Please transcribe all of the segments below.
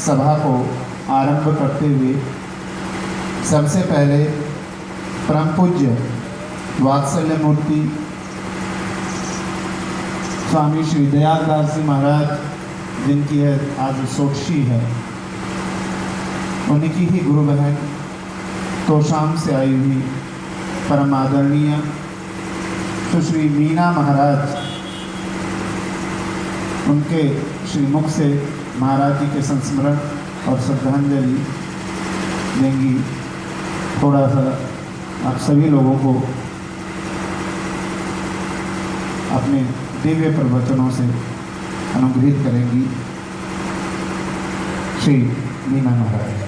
सभा को आरंभ करते हुए सबसे पहले परम पूज्य वात्सल्य मूर्ति स्वामी श्री दयालदास जी महाराज, जिनकी आज सोक्षी है, उनकी ही गुरु बहन तोशाम से आई हुई परम आदरणीय सुश्री मीना महाराज, उनके श्रीमुख से महाराज जी के संस्मरण और श्रद्धांजलि देंगी। थोड़ा सा आप सभी लोगों को अपने दिव्य प्रवचनों से अनुग्रहित करेंगी श्री मीना महाराज।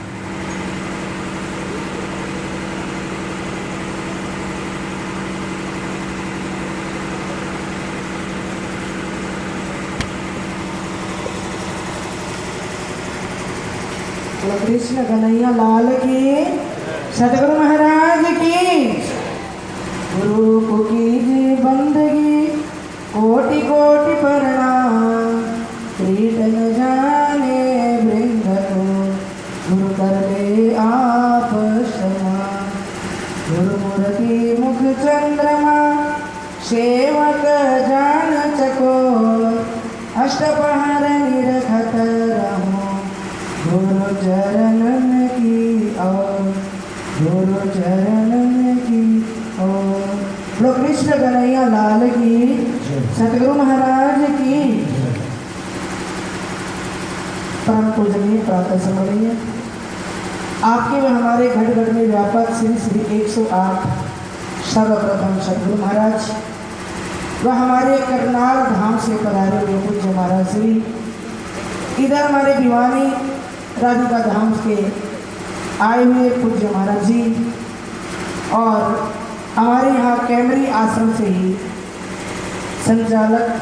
कृष्ण कन्हैया लाल की, सतगुरु महाराज की। गुरु को कीजिए बंदगी, कोटि कोटि प्रणाम। प्रीत न जाने वृंद को, गुरु कर ले आप समान। गुरु मूर्ति मुख चंद्रमा, सेवक जान चकोर। अष्टपहर निरखत रहो, गुरु चरणन की ओर, गुरु चरणन की ओर। बोलो कृष्ण कन्हैया लाल की, सतगुरु महाराज की। परम पूजनीय प्रातः स्मरणीय आपके व हमारे घट घट में व्यापक श्री श्री 108 सर्वप्रथम सतगुरु महाराज व हमारे करनाल धाम से पधारे हुए पूज्य महाराज श्री, इधर हमारे भिवानी राधिका धाम के आए हुए पूज्य महाराज जी, और हमारे यहाँ कैमरी आश्रम से ही संचालक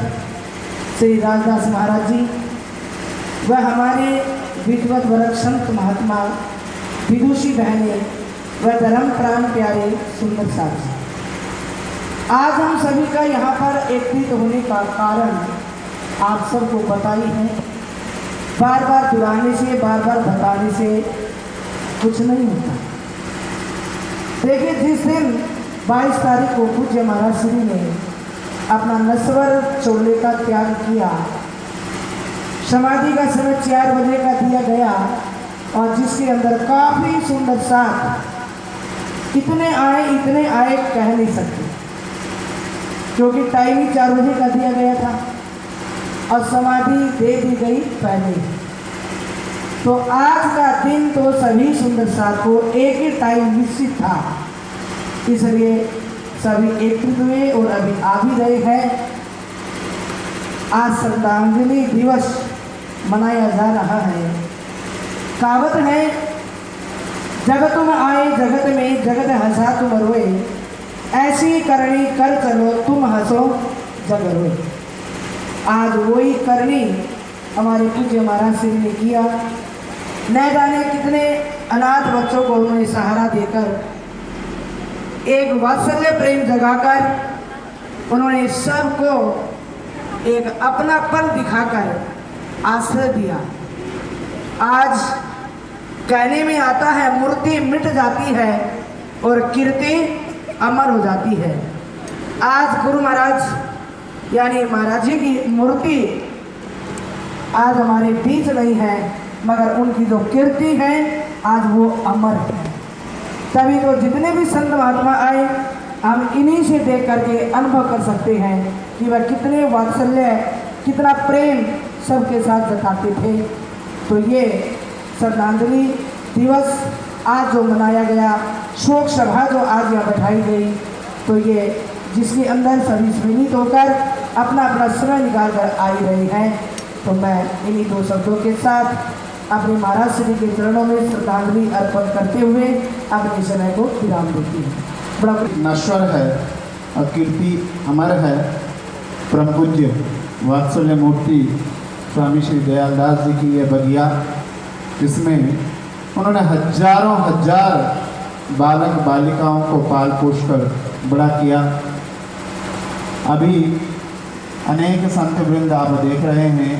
श्री राजदास महाराज जी व हमारे विद्वत वर्ग संत महात्मा विदुषी बहनें व धर्म प्राण प्यारे सुंदर साथी। आज हम सभी का यहाँ पर एकत्रित होने का कारण आप सबको पता ही है। बार बार दोहराने से, बार बार बताने से कुछ नहीं होता। देखिए, जिस दिन 22 तारीख को पूज्य महाराज श्री ने अपना नश्वर चोले का त्याग किया, समाधि का समय 4 बजे का दिया गया, और जिसके अंदर काफ़ी सुंदर साथ इतने आए कह नहीं सकते, क्योंकि टाइम ही 4 बजे का दिया गया था और समाधि दे दी गई पहले। तो आज का दिन तो सभी सुंदर साथ को एक ही टाइम निश्चित था, इसलिए सभी एकत्रित हुए और अभी आ भी रहे हैं। आज श्रद्धांजलि दिवस मनाया जा रहा है। कहावत है, जब तुम आए जगत में, जगत हंसा तुम रोए। ऐसी करनी कर चलो, तुम हंसो जग रोए। आज वही करनी हमारे पूज्य महाराज श्री ने किया। न जाने कितने अनाथ बच्चों को उन्होंने सहारा देकर, एक वात्सल्य प्रेम जगाकर, उन्होंने सबको एक अपनापन दिखाकर आश्रय दिया। आज कहने में आता है, मूर्ति मिट जाती है और कीर्ति अमर हो जाती है। आज गुरु महाराज यानी महाराज जी की मूर्ति आज हमारे बीच नहीं है, मगर उनकी जो कीर्ति है आज वो अमर है। तभी तो जितने भी संत महात्मा आए, हम इन्हीं से देख करके अनुभव कर सकते हैं कि वह कितने वात्सल्य, कितना प्रेम सबके साथ जताते थे। तो ये श्रद्धांजलि दिवस आज जो मनाया गया, शोक सभा जो आज यहाँ बैठाई गई, तो ये जिसके अंदर सभी सम्मिलित होकर अपना अपना समय निकाल कर आई रही हैं। तो मैं इन्हीं 2 शब्दों के साथ अपने महाराज श्री के चरणों में श्रद्धांजलि अर्पण करते हुए अपने समय को विराम देती हूँ। बड़ा नश्वर है और कीर्ति अमर है। परम पूज्य वात्सल्य मूर्ति स्वामी श्री दयालदास जी की यह बगिया, जिसमें उन्होंने हजारों हजार बालक बालिकाओं को पाल पोष कर बड़ा किया। अभी अनेक संत वृंद आप देख रहे हैं,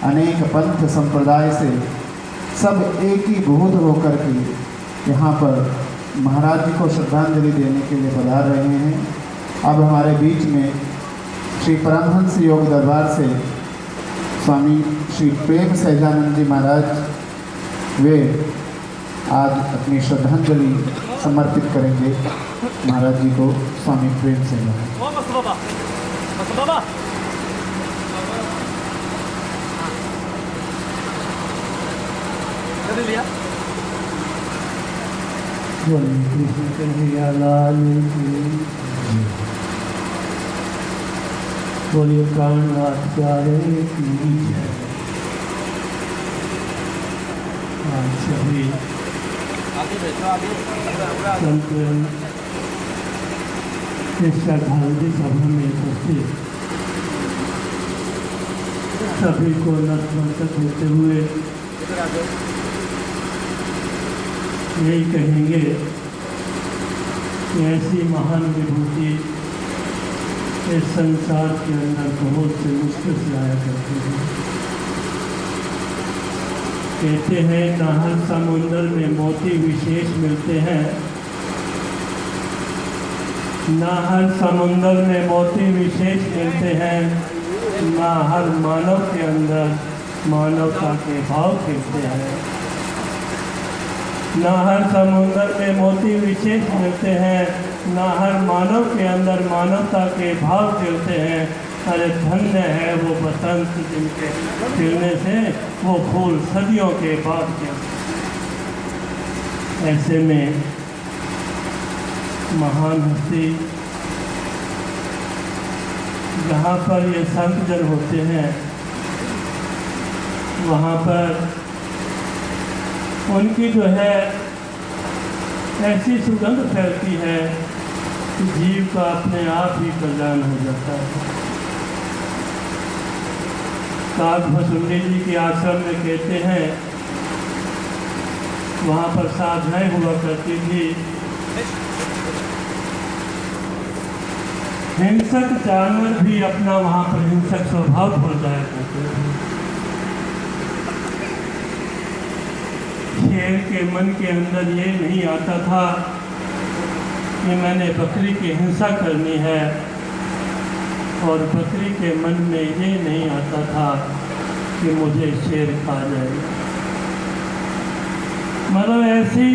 अनेक पंथ संप्रदाय से सब एक ही बोध होकर के यहाँ पर महाराज जी को श्रद्धांजलि देने के लिए पधार रहे हैं। अब हमारे बीच में श्री परमहंस योग दरबार से स्वामी श्री प्रेम सहजानंद जी महाराज वे आज अपनी श्रद्धांजलि समर्पित करेंगे महाराज जी को। स्वामी प्रेम सहजानंद। कृष्ण कन्हैया लाल की बोलिए कामनाथ प्यारे की जय। आज सभी संत इस श्रद्धांजलि सभा में उपस्थित सभी को नतमस्तक होते हुए यही कहेंगे कि ऐसी महान विभूति इस संसार के अंदर बहुत से मुश्किल से आया करती है। कहते हैं ना हर समुंदर में मोती विशेष मिलते हैं, ना हर समुंदर में मोती विशेष मिलते हैं, ना हर मानव के अंदर मानवता के भाव खिलते हैं। ना हर समुंदर में मोती विशेष मिलते हैं, ना हर मानव के अंदर मानवता के भाव खिलते हैं। अरे धन्य है वो बसंत जिनके खिलने से वो फूल सदियों के बाद खिलते। ऐसे में महान हस्ती जहाँ पर ये संत जन होते हैं वहाँ पर उनकी जो है ऐसी सुगंध फैलती है कि जीव का अपने आप ही कल्याण हो जाता है। काग भसुंडी जी के आश्रम में कहते हैं वहाँ पर साधनाएं हुआ करती थी। हिंसक जानवर भी अपना वहाँ पर हिंसक स्वभाव भूल जाया करते थे। शेर के मन के अंदर ये नहीं आता था कि मैंने बकरी की हिंसा करनी है, और बकरी के मन में ये नहीं आता था कि मुझे शेर खा जाएगा। मतलब ऐसी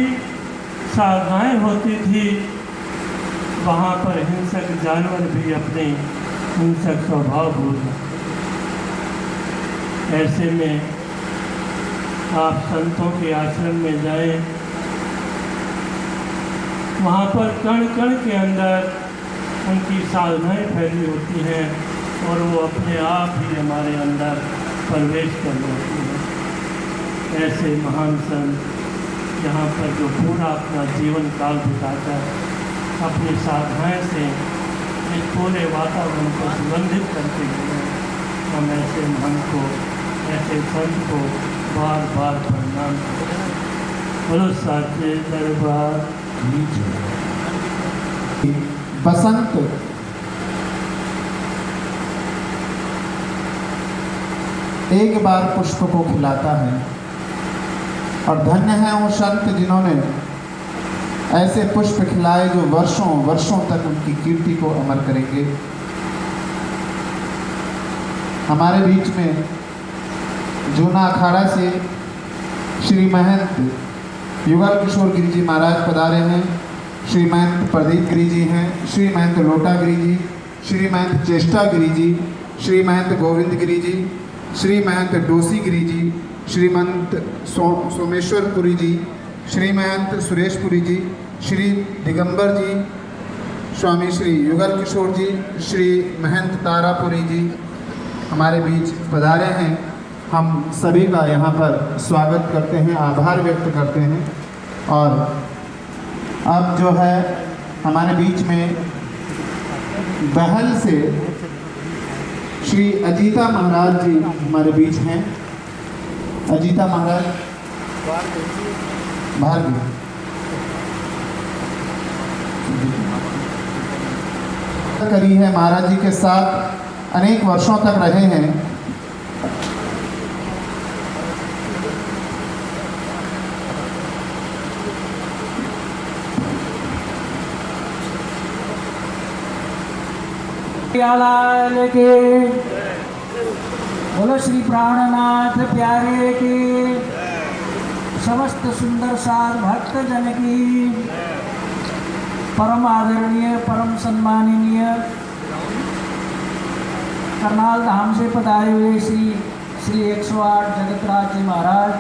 साधनाएं होती थी वहाँ पर हिंसक जानवर भी अपने हिंसक स्वभाव भूल जाते। ऐसे में आप संतों के आश्रम में जाएं, वहाँ पर कण कण के अंदर उनकी साधनाएं फैली होती हैं और वो अपने आप ही हमारे अंदर प्रवेश कर जाती हैं। ऐसे महान संत यहाँ पर जो पूरा अपना जीवन काल बिताकर अपनी साधनाएं से इस पूरे वातावरण को सुगंधित करते हुए हम ऐसे मन को, ऐसे संत को बार बार प्रणाम करते हैं। बोलो साचे दरबार की जय। बसंत एक बार पुष्प को खिलाता है, और धन्य है वो संत जिन्होंने ऐसे पुष्प खिलाए जो वर्षों वर्षों तक उनकी कीर्ति को अमर करेंगे। हमारे बीच में जूना अखाड़ा से श्री महंत युगल किशोर गिरी जी महाराज पधारे हैं, श्री महंत प्रदीप गिरी जी हैं, श्री महंत लोटा गिरी जी, श्री महंत चेष्टा गिरी जी, श्री महंत गोविंद गिरी जी, श्री महंत डोसी गिरी जी, श्री महंत सोमेश्वरपुरी जी, श्री महंत सुरेशपुरी जी, श्री दिगंबर जी, स्वामी श्री युगल किशोर जी, श्री महंत तारापुरी जी हमारे बीच पधारे हैं। हम सभी का यहाँ पर स्वागत करते हैं, आभार व्यक्त करते हैं। और अब जो है हमारे बीच में बहल से श्री अजीता महाराज जी हमारे बीच हैं। अजीता महाराज भार्गवी करी है, महाराज जी के साथ अनेक वर्षों तक रहे हैं। लाल के बोलो श्री प्राणनाथ प्यारे के समस्त सुंदर साध भक्त जन की परम आदरणीय परम सम्माननीय करनाल धाम से पधारे हुए श्री 108 जगतराज जी महाराज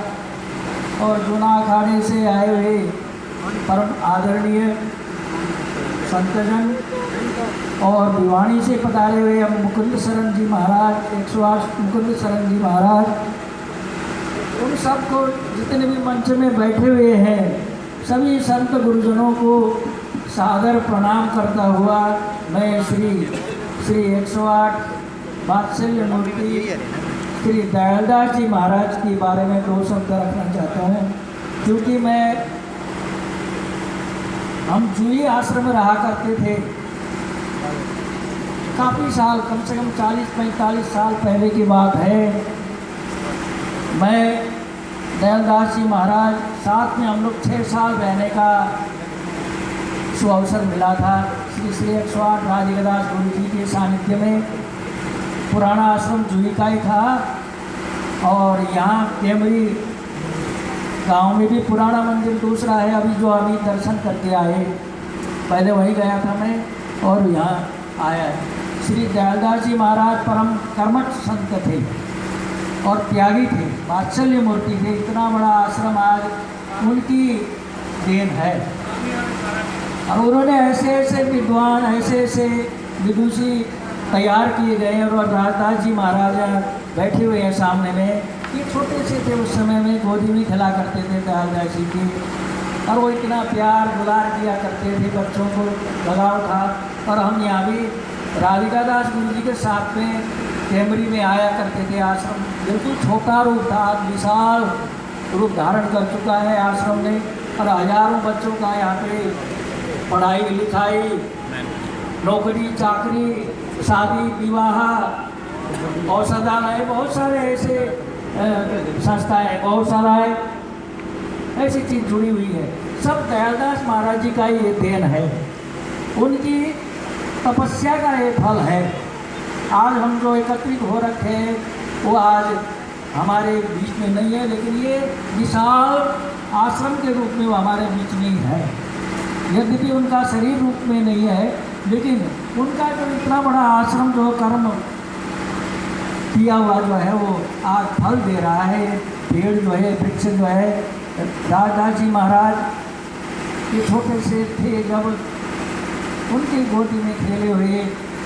और जूना अखाड़े से आए हुए परम आदरणीय संतजन और भिवानी से पधारे हुए हम मुकुंद शरण जी महाराज 108 मुकुंद शरण जी महाराज, उन सबको जितने भी मंच में बैठे हुए हैं सभी संत गुरुजनों को सादर प्रणाम करता हुआ मैं श्री 108 वात्सल्य मूर्ति श्री दयालदास जी महाराज के बारे में 2 शब्द रखना चाहता हूँ, क्योंकि हम जूही आश्रम में रहा करते थे काफ़ी साल, कम से कम 40-45 साल पहले की बात है। मैं दयालदास जी महाराज साथ में हम लोग 6 साल रहने का सुअवसर मिला था। श्री 108 राजगदास गुरु जी के सानिध्य में पुराना आश्रम जूही का ही था और यहाँ टेमरी गांव में भी पुराना मंदिर दूसरा है अभी जो अभी दर्शन करके आए, पहले वहीं गया था मैं और यहाँ आया। श्री दयालदास जी महाराज परम कर्मठ संत थे और त्यागी थे, वात्सल्य मूर्ति थे। इतना बड़ा आश्रम आज उनकी देन है और उन्होंने ऐसे ऐसे विद्वान ऐसे ऐसे विदुषी तैयार किए गए और राजदास जी महाराज बैठे हुए हैं सामने में। ये छोटे से थे उस समय में, गोदी में खिला करते थे दयालदास जी की और वो इतना प्यार दुलार किया करते थे, बच्चों को लगाव था। और हम यहाँ भी राधिका दास गुरु जी के साथ में टेमरी में आया करते थे। आश्रम बिल्कुल छोटा रूप था, आज विशाल रूप धारण कर चुका है आश्रम ने और हजारों बच्चों का यहाँ पे पढ़ाई लिखाई, नौकरी चाकरी, शादी विवाह, औषधालय, बहुत सारे ऐसे संस्थाएं, बहुत सारा ऐसी चीज़ जुड़ी हुई है। सब दयालदास महाराज जी का ये देन है, उनकी तपस्या का ये फल है। आज हम जो एकत्रित हो रखे हैं वो आज हमारे बीच में नहीं है, लेकिन ये विशाल आश्रम के रूप में वो हमारे बीच में ही है। यद्यपि उनका शरीर रूप में नहीं है, लेकिन उनका जो इतना बड़ा आश्रम जो कर्म किया हुआ जो है वो आज फल दे रहा है। पेड़ जो है, वृक्ष जो है, राजदास जी महाराज ये छोटे से थे जब उनकी गोदी में खेले हुए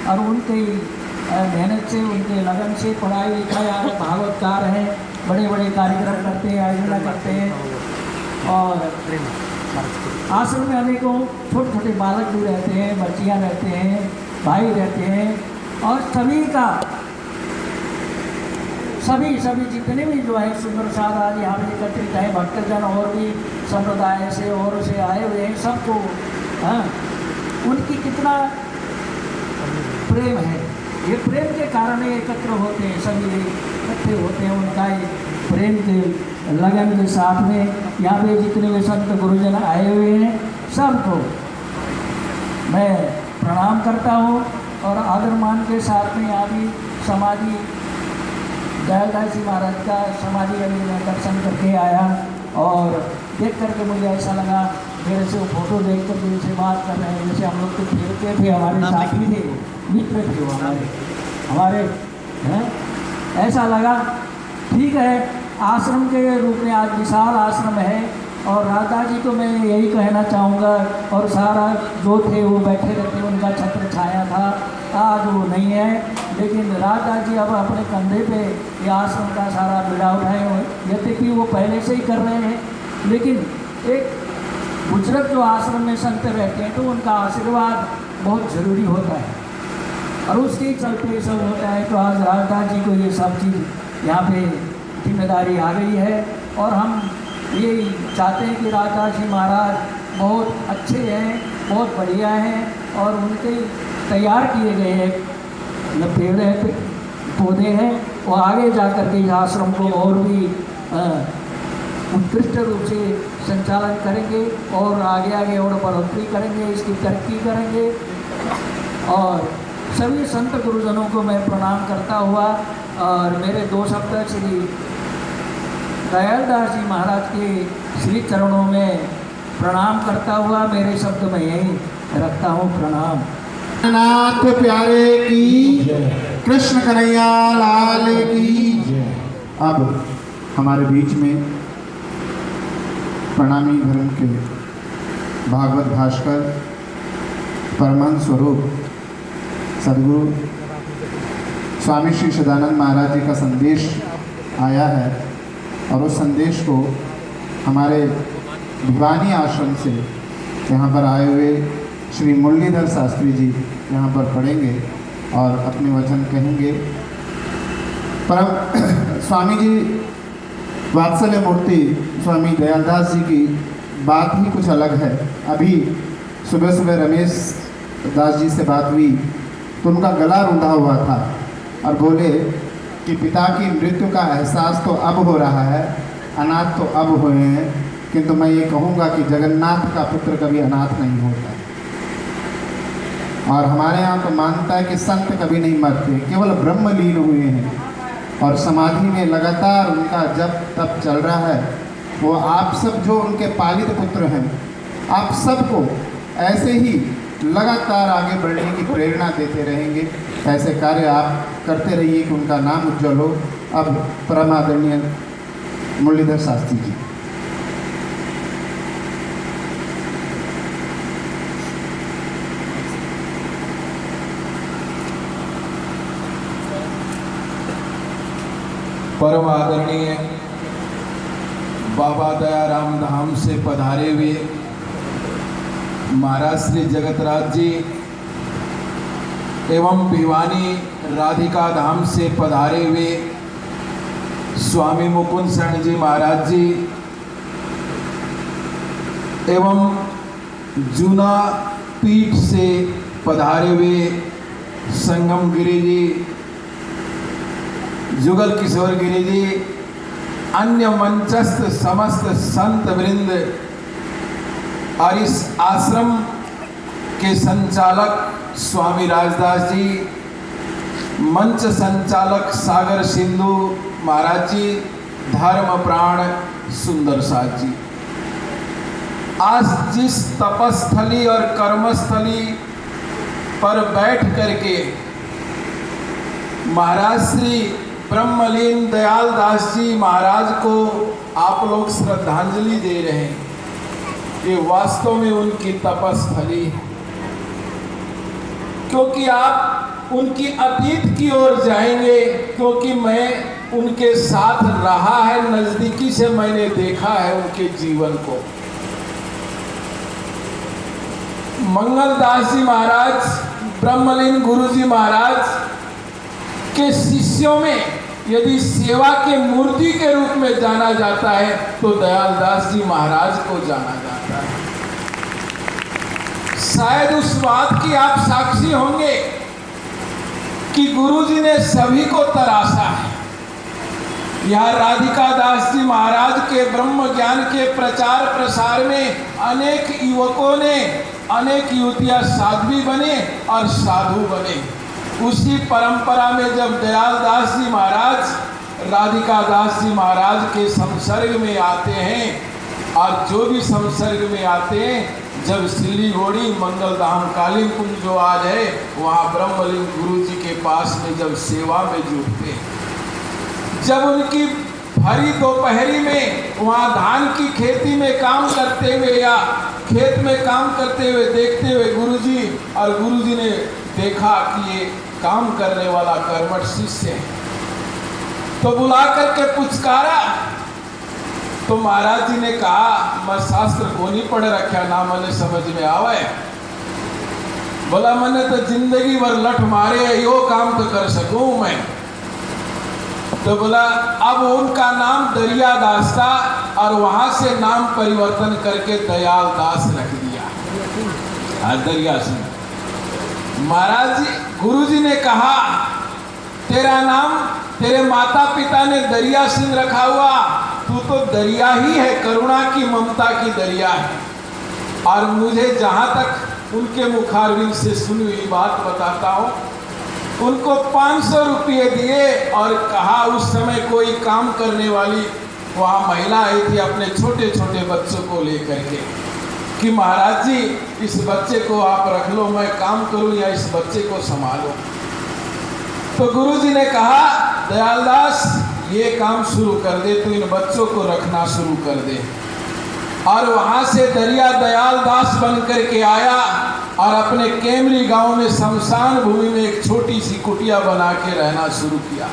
और उनकी मेहनत से, उनके लगन से पढ़ाई लिखाई, आज भागवतकार हैं, बड़े बड़े कार्यक्रम करते हैं, आयोजना करते हैं। और आश्रम में अनेकों छोटे छोटे बालक भी रहते हैं, बच्चियाँ रहते हैं, भाई रहते हैं और सभी जितने भी जो है सुंदर साध आज यहाँ पे एकत्रित है, भक्तजन और भी संप्रदाय से और से आए हुए हैं, सबको उनकी कितना प्रेम है। ये प्रेम के कारण एकत्र होते हैं, सभी इकट्ठे होते हैं उनका प्रेम के लगन के साथ में। यहाँ पे जितने भी संत गुरुजन आए हुए हैं सबको मैं प्रणाम करता हूँ और आदर मान के साथ में यहाँ भी समाधि दयालदास जी महाराज का समाधि अभी मैं दर्शन करके आया और देख करके मुझे ऐसा लगा, मेरे से वो फोटो देख कर मुझसे बात कर रहे हैं जैसे हम लोग तो खेलते थे, हमारे साथी थे, मित्र थे वो हमारे हैं, ऐसा लगा। ठीक है, आश्रम के रूप में आज विशाल आश्रम है और राधा जी को मैं यही कहना चाहूँगा और सारा जो थे वो बैठे रहते, उनका छत्र छाया था, आज वो नहीं है। लेकिन राधा जी अब अपने कंधे पे ये आश्रम का सारा बीड़ा उठाए हुए, यद्यपि वो पहले से ही कर रहे हैं, लेकिन एक बुजुर्ग जो आश्रम में संत रहते हैं तो उनका आशीर्वाद बहुत ज़रूरी होता है और उसके चलते सब होता है। तो आज राधा जी को ये सब चीज़ यहाँ पे जिम्मेदारी आ गई है और हम ये चाहते हैं कि राजदास जी महाराज बहुत अच्छे हैं, बहुत बढ़िया हैं और उनके तैयार किए गए हैं पेड़ हैं, पौधे हैं, वो आगे जा कर के इस आश्रम को और भी उत्कृष्ट रूप से संचालन करेंगे और आगे आगे और बढ़ोतरी करेंगे, इसकी तरक्की करेंगे और सभी संत गुरुजनों को मैं प्रणाम करता हुआ और मेरे दो शब्द श्री दयालदास जी महाराज के श्री चरणों में प्रणाम करता हुआ मेरे शब्द में यही रखता हूँ। प्रणाम। नाथ प्यारे की, कृष्ण कन्हैया लाल की। अब हमारे बीच में प्रणामी धर्म के भागवत भास्कर परमहंस स्वरूप सदगुरु स्वामी श्री सदानंद महाराज जी का संदेश आया है और उस संदेश को हमारे भिवानी आश्रम से यहाँ पर आए हुए श्री मुरलीधर शास्त्री जी यहाँ पर पढ़ेंगे और अपने वचन कहेंगे। परम स्वामी जी वात्सल्य मूर्ति स्वामी दयालदास जी की बात ही कुछ अलग है। अभी सुबह सुबह रमेश दास जी से बात हुई तो उनका गला रूंधा हुआ था और बोले कि पिता की मृत्यु का एहसास तो अब हो रहा है, अनाथ तो अब हुए हैं, किंतु मैं ये कहूँगा कि जगन्नाथ का पुत्र कभी अनाथ नहीं होता। और हमारे यहाँ तो मानता है कि संत कभी नहीं मरते, केवल ब्रह्मलीन हुए हैं और समाधि में लगातार उनका जप तप चल रहा है। वो आप सब जो उनके पालित पुत्र हैं, आप सबको ऐसे ही लगातार आगे बढ़ने की प्रेरणा देते रहेंगे। ऐसे कार्य आप करते रहिए कि उनका नाम उज्जवल हो। अब परम आदरणीय मुरलीधर शास्त्री जी। परम आदरणीय बाबा दयाराम धाम से पधारे हुए महाराज श्री जगतराज जी एवं भिवानी राधिका धाम से पधारे हुए स्वामी मुकुंद शरण जी महाराज जी एवं जूना पीठ से पधारे हुए संगम गिरी जी, जुगल किशोर गिरी जी, अन्य मंचस्थ समस्त संत वृंद और इस आश्रम के संचालक स्वामी राजदास जी, मंच संचालक सागर सिंधु महाराज जी, धर्म प्राण सुंदर साथ जी। आज जिस तपस्थली और कर्मस्थली पर बैठ करके महाराज श्री ब्रह्मलीन दयाल दास जी महाराज को आप लोग श्रद्धांजलि दे रहे हैं, ये वास्तव में उनकी तपस्थली है। क्योंकि आप उनकी अतीत की ओर जाएंगे, क्योंकि मैं उनके साथ रहा है, नजदीकी से मैंने देखा है उनके जीवन को। मंगलदास जी महाराज, ब्रह्मलीन गुरु जी महाराज के शिष्यों में यदि सेवा के मूर्ति के रूप में जाना जाता है तो दयालदास जी महाराज को जाना जाता है। शायद उस बात की आप साक्षी होंगे कि गुरुजी ने सभी को तराशा है। यहाँ राधिका दास जी महाराज के ब्रह्म ज्ञान के प्रचार प्रसार में अनेक युवकों ने, अनेक युवतियां साध्वी बने और साधु बने। उसी परंपरा में जब दयाल दास जी महाराज राधिका दास जी महाराज के संसर्ग में आते हैं और जो भी संसर्ग में आते हैं, जब सिलीगुड़ी मंगलधाम कालीन कुंज जो आज है वहाँ ब्रह्मलीन गुरु जी के पास में जब सेवा में जुटते हैं, जब उनकी भरी दोपहरी में वहाँ धान की खेती में काम करते हुए या खेत में काम करते हुए देखते हुए गुरुजी, और गुरुजी ने देखा कि ये काम करने वाला कर्मठ शिष्य है, तो बुला करके पुचकारा। तो महाराज जी ने कहा, मैं शास्त्र को नहीं पढ़ रखा, ना मैंने समझ में आवे। बोला मैंने तो जिंदगी भर लठ मारे, यो काम तो कर सकूं मैं। तो बोला अब उनका नाम दरिया दास था और वहां से नाम परिवर्तन करके दयाल दास रख दिया, दरिया सिंह। महाराज जी, गुरु जी ने कहा तेरा नाम तेरे माता पिता ने दरिया सिंह रखा हुआ, तू तो दरिया ही है, करुणा की ममता की दरिया है। और मुझे जहाँ तक उनके मुखारविंद से सुनी हुई बात बताता हूँ, उनको 500 रुपये दिए और कहा, उस समय कोई काम करने वाली वहाँ महिला आई थी अपने छोटे छोटे बच्चों को लेकर के, कि महाराज जी इस बच्चे को आप रख लो, मैं काम करूं या इस बच्चे को संभालो। तो गुरुजी ने कहा, दयालदास ये काम शुरू कर दे, तो इन बच्चों को रखना शुरू कर दे। और वहां से दरिया दयालदास बन करके आया और अपने केमरी गांव में शमशान भूमि में एक छोटी सी कुटिया बना के रहना शुरू किया।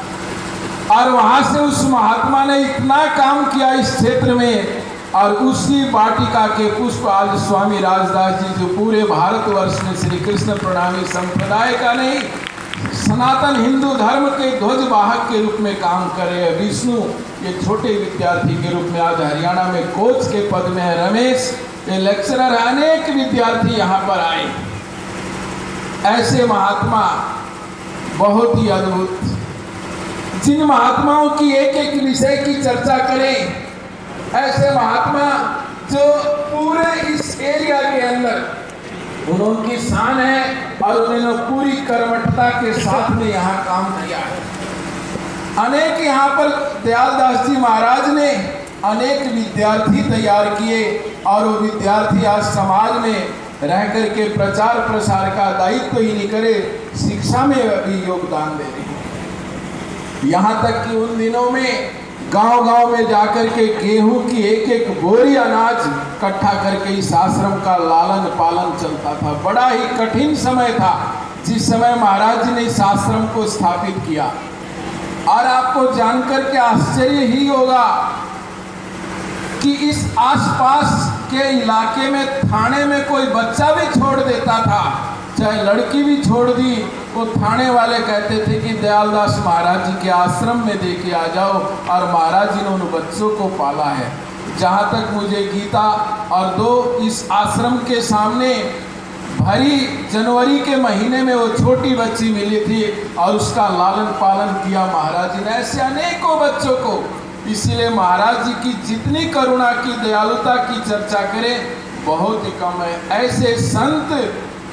और वहां से उस महात्मा ने इतना काम किया इस क्षेत्र में, और उसी वाटिका के पुष्प आज स्वामी राजदास जी, जो पूरे भारतवर्ष में श्री कृष्ण प्रणामी संप्रदाय का नहीं, सनातन हिंदू धर्म के ध्वजवाहक के रूप में काम कर रहे हैं। विष्णु ये छोटे विद्यार्थी के रूप में आज हरियाणा में कोच के पद में है। रमेश ये लेक्चरर, अनेक विद्यार्थी यहाँ पर आए। ऐसे महात्मा बहुत ही अद्भुत, जिन महात्माओं की एक एक विषय की चर्चा करें, ऐसे महात्मा जो पूरे इस एरिया के अंदर उनकी शान है और उन्होंने पूरी कर्मठता के साथ में यहाँ काम किया है। अनेक यहाँ पर दयालदास जी महाराज ने अनेक विद्यार्थी तैयार किए, और वो विद्यार्थी आज समाज में रह करके प्रचार प्रसार का दायित्व ही नहीं करे, शिक्षा में भी योगदान दे रहे हैं। यहाँ तक कि उन दिनों में गांव गांव में जाकर के गेहूं की एक एक बोरी अनाज इकट्ठा करके इस आश्रम का लालन पालन चलता था। बड़ा ही कठिन समय था जिस समय महाराज जी ने इस आश्रम को स्थापित किया। और आपको जानकर के आश्चर्य ही होगा कि इस आसपास के इलाके में थाने में कोई बच्चा भी छोड़ देता था, चाहे लड़की भी छोड़ दी, वो थाने वाले कहते थे कि दयालदास महाराज जी के आश्रम में दे के आ जाओ, और महाराज जी ने उन बच्चों को पाला है। जहाँ तक मुझे गीता और 2 इस आश्रम के सामने भरी जनवरी के महीने में वो छोटी बच्ची मिली थी, और उसका लालन पालन किया महाराज जी ने। ऐसे अनेकों बच्चों को, इसीलिए महाराज जी की जितनी करुणा की, दयालुता की चर्चा करें बहुत ही कम है। ऐसे संत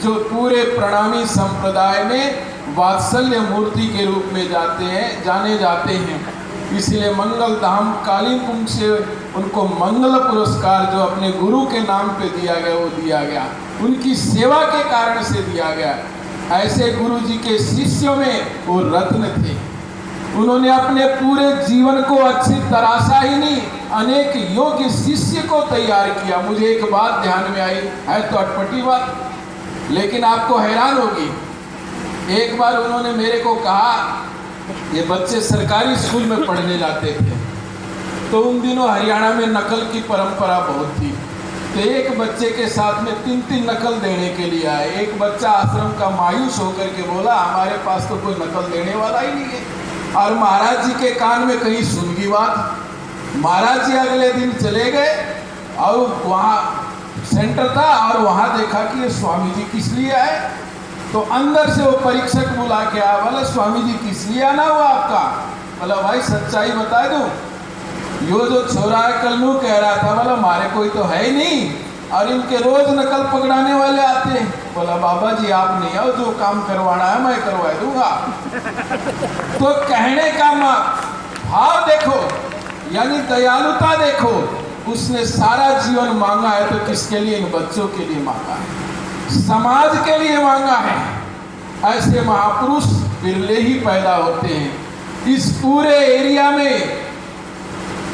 जो पूरे प्रणामी संप्रदाय में वात्सल्य मूर्ति के रूप में जाने जाते हैं, इसलिए मंगल धाम कालीकुंज से उनको मंगल पुरस्कार जो अपने गुरु के नाम पे दिया गया, वो दिया गया, उनकी सेवा के कारण से दिया गया। ऐसे गुरु जी के शिष्यों में वो रत्न थे। उन्होंने अपने पूरे जीवन को अच्छी तराशा ही नहीं, अनेक योग्य शिष्य को तैयार किया। मुझे एक बात ध्यान में आई, है तो अटपटी बात, लेकिन आपको हैरान होगी। एक बार उन्होंने मेरे को कहा, ये बच्चे सरकारी स्कूल में पढ़ने जाते थे, तो उन दिनों हरियाणा में नकल की परंपरा बहुत थी। तो एक बच्चे के साथ में 3-3 नकल देने के लिए आए। एक बच्चा आश्रम का मायूस होकर के बोला, हमारे पास तो कोई नकल देने वाला ही नहीं है। और महाराज जी के कान में कहीं सुन गई बात। महाराज जी अगले दिन चले गए और वहाँ सेंटर था, और वहाँ देखा कि ये स्वामी जी किस लिए आए। तो अंदर से वो परीक्षक बुला के आया, बोला स्वामी जी किस लिए आना हुआ आपका? बोला भाई सच्चाई बता दूं, यो जो छोरा है कल नू कह रहा था, बोला हमारे कोई तो है ही नहीं, और इनके रोज नकल पकड़ाने वाले आते हैं। बोला बाबा जी आप नहीं आओ, जो काम करवाना है मैं करवा दूंगा। तो कहने का भाव देखो, यानी दयालुता देखो। उसने सारा जीवन मांगा है तो किसके लिए? इन बच्चों के लिए मांगा है, समाज के लिए मांगा है। ऐसे महापुरुष बिरले ही पैदा होते हैं। इस पूरे एरिया में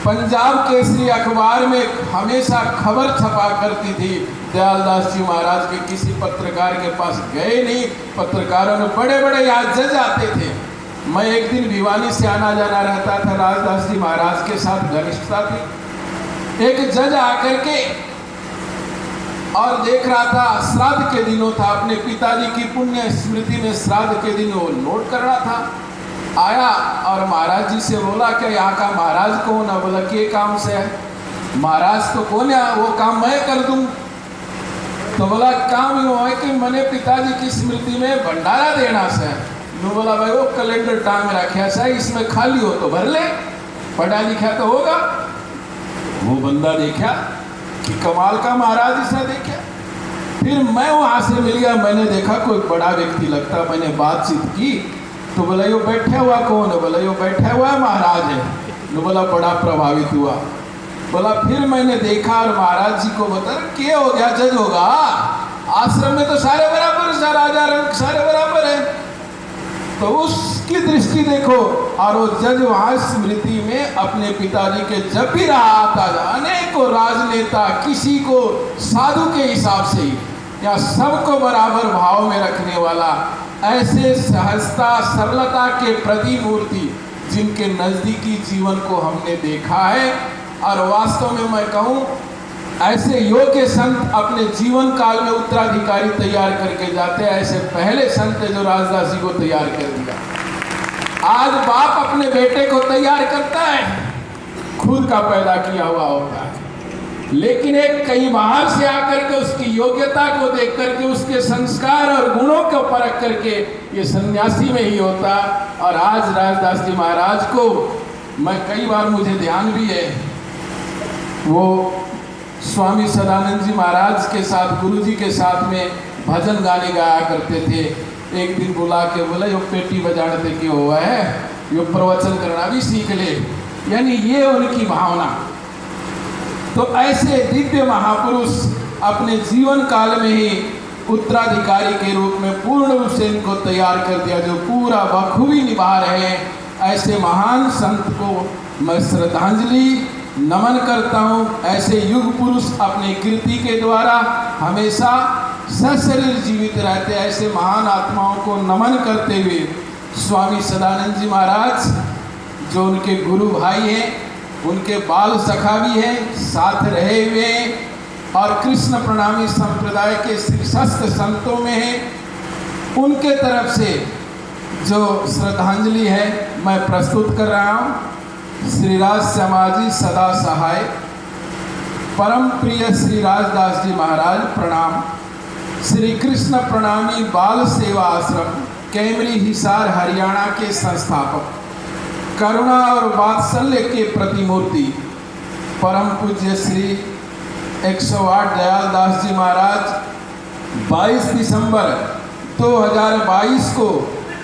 पंजाब केसरी अखबार में हमेशा खबर छपा करती थी, दयालदास जी महाराज के किसी पत्रकार के पास गए नहीं, पत्रकारों ने बड़े बड़े यहाँ जज आते थे। मैं एक दिन भिवानी से आना जाना रहता था, राजदास जी महाराज के साथ घनिष्ठता थी। एक जज आकर के और देख रहा था, श्राद्ध के दिनों था, अपने पिताजी की पुण्य स्मृति में श्राद्ध के दिन वो नोट कर रहा था। आया और महाराज जी से बोला कि यहाँ का महाराज कौन है? बोला के काम से है? महाराज तो कौन है? वो काम मैं कर दूं। तो बोला काम यूँ है कि मैंने पिताजी की स्मृति में भंडारा देना से। मैं बोला भाई वो कैलेंडर टांग रखे सही, इसमें खाली हो तो भर ले, पढ़ा लिखा तो होगा। वो बंदा देखा कि कमाल का महाराज इसे देखा। फिर मैं वहाँ से मिल गया, मैंने देखा कोई बड़ा व्यक्ति लगता, मैंने बातचीत की तो बोला यो बैठा हुआ कौन है? बोला यो बैठा हुआ महाराज है। तो बोला बड़ा प्रभावित हुआ। बोला फिर मैंने देखा और महाराज जी को बता, क्या हो गया? जज होगा? आश्रम में तो सारे बराबर, राजा रंग सारे बराबर है। तो उसकी दृष्टि देखो। और वो जज वहां स्मृति में अपने पिताजी के जब भी रहा आता अनेकों राजनेता, किसी को साधु के हिसाब से ही या सबको बराबर भाव में रखने वाला, ऐसे सहजता सरलता के प्रतिमूर्ति जिनके नजदीकी जीवन को हमने देखा है। और वास्तव में मैं कहूँ, ऐसे योग्य संत अपने जीवन काल में उत्तराधिकारी तैयार करके जाते हैं। ऐसे पहले संत है जो राजदास जी को तैयार कर दिया। आज बाप अपने बेटे को तैयार करता है, खुद का पैदा किया हुआ होता है, लेकिन एक कहीं बाहर से आकर के उसकी योग्यता को देख करके, उसके संस्कार और गुणों को परख करके ये सन्यासी में ही होता। और आज राजदास जी महाराज को मैं कई बार, मुझे ध्यान भी है, वो स्वामी सदानंद जी महाराज के साथ, गुरु जी के साथ में भजन गाने गाया करते थे। एक दिन बुला के बोला यो पेटी बजाने क्यों हुआ है, यो प्रवचन करना भी सीख ले। यानी ये उनकी भावना। तो ऐसे दिव्य महापुरुष अपने जीवन काल में ही उत्तराधिकारी के रूप में पूर्ण रूप से इनको तैयार कर दिया, जो पूरा बखूबी निभा रहे हैं। ऐसे महान संत को मैं श्रद्धांजलि नमन करता हूँ। ऐसे युग पुरुष अपने कीर्ति के द्वारा हमेशा सशरीर जीवित रहते। ऐसे महान आत्माओं को नमन करते हुए स्वामी सदानंद जी महाराज, जो उनके गुरु भाई हैं, उनके बाल सखा भी हैं, साथ रहे हुए हैं, और कृष्ण प्रणामी संप्रदाय के शीर्षस्थ संतों में हैं, उनके तरफ से जो श्रद्धांजलि है मैं प्रस्तुत कर रहा हूँ। श्री राज श्यामाजी सदा सहाय, परम प्रिय श्री राजदास जी महाराज प्रणाम। श्री कृष्ण प्रणामी बाल सेवा आश्रम कैमरी हिसार हरियाणा के संस्थापक, करुणा और वात्सल्य के प्रतिमूर्ति परम पूज्य श्री 108 दयालदास जी महाराज 22 दिसंबर 2022 को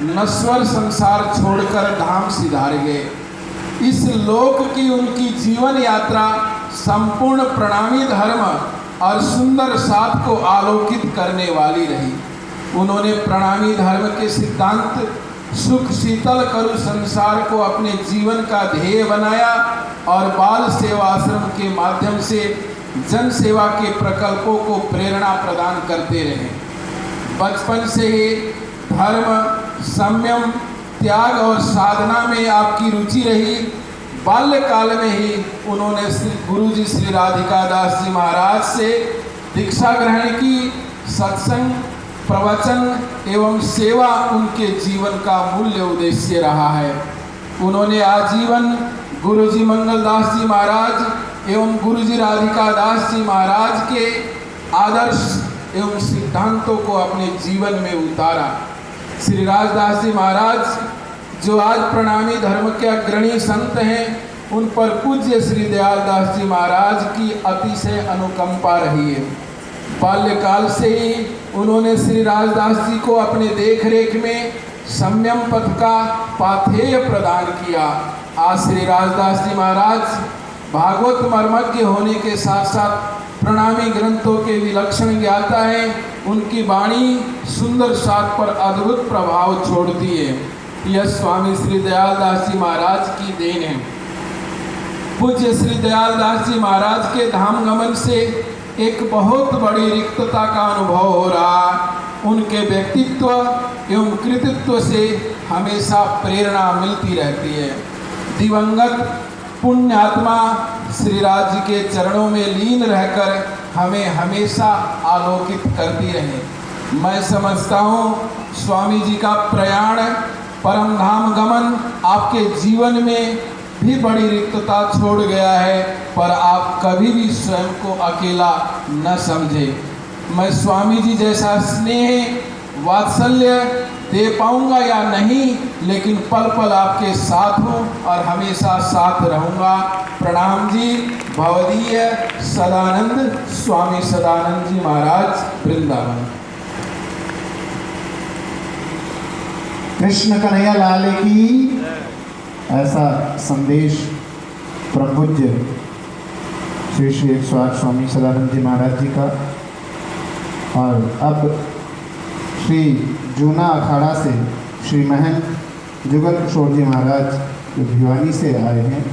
नश्वर संसार छोड़कर धाम सिधार गए। इस लोक की उनकी जीवन यात्रा संपूर्ण प्रणामी धर्म और सुंदर साथ को आलोकित करने वाली रही। उन्होंने प्रणामी धर्म के सिद्धांत सुख शीतल करु संसार को अपने जीवन का ध्येय बनाया और बाल सेवा आश्रम के माध्यम से जन सेवा के प्रकल्पों को प्रेरणा प्रदान करते रहे। बचपन से ही धर्म, संयम, त्याग और साधना में आपकी रुचि रही। बाल्यकाल में ही उन्होंने गुरु जी श्री राधिका दास जी महाराज से दीक्षा ग्रहण की। सत्संग, प्रवचन एवं सेवा उनके जीवन का मूल्य उद्देश्य रहा है। उन्होंने आजीवन गुरु जी मंगलदास जी महाराज एवं गुरु जी राधिका दास जी महाराज के आदर्श एवं सिद्धांतों को अपने जीवन में उतारा। श्री राजदास जी महाराज जो आज प्रणामी धर्म के अग्रणी संत हैं, उन पर पूज्य श्री दयालदास जी महाराज की अतिशय अनुकंपा रही है। बाल्यकाल से ही उन्होंने श्री राजदास जी को अपने देखरेख में संयम पथ का पाथेय प्रदान किया। आज श्री राजदास जी महाराज भागवत मर्मज्ञ होने के साथ साथ प्रणामी ग्रंथों के विलक्षण ज्ञाता है। उनकी वाणी सुंदर साथ पर अद्भुत प्रभाव छोड़ती है। यह स्वामी श्री दयालदास जी महाराज की देन है। पूज्य श्री दयालदास जी महाराज के धाम गमन से एक बहुत बड़ी रिक्तता का अनुभव हो रहा। उनके व्यक्तित्व एवं कृतित्व से हमेशा प्रेरणा मिलती रहती है। दिवंगत पुण्यात्मा श्री राज जी के चरणों में लीन रहकर हमें हमेशा आलोकित करती रहे। मैं समझता हूँ स्वामी जी का प्रयाण, परम धाम गमन आपके जीवन में भी बड़ी रिक्तता छोड़ गया है, पर आप कभी भी स्वयं को अकेला न समझे। मैं स्वामी जी जैसा स्नेह, वात्सल्य दे पाऊंगा या नहीं, लेकिन पल पल आपके साथ हूँ और हमेशा साथ रहूँगा। प्रणाम जी। भवदीय सदानंद स्वामी सदानंद जी महाराज, वृंदावन। कृष्ण कन्हैया लाल की, ऐसा संदेश परम पूज्य श्री श्री 108 स्वामी सदानंद जी महाराज जी का। और अब श्री जूना अखाड़ा से श्री महंत जुगल किशोर जी महाराज जो भिवानी से आए हैं,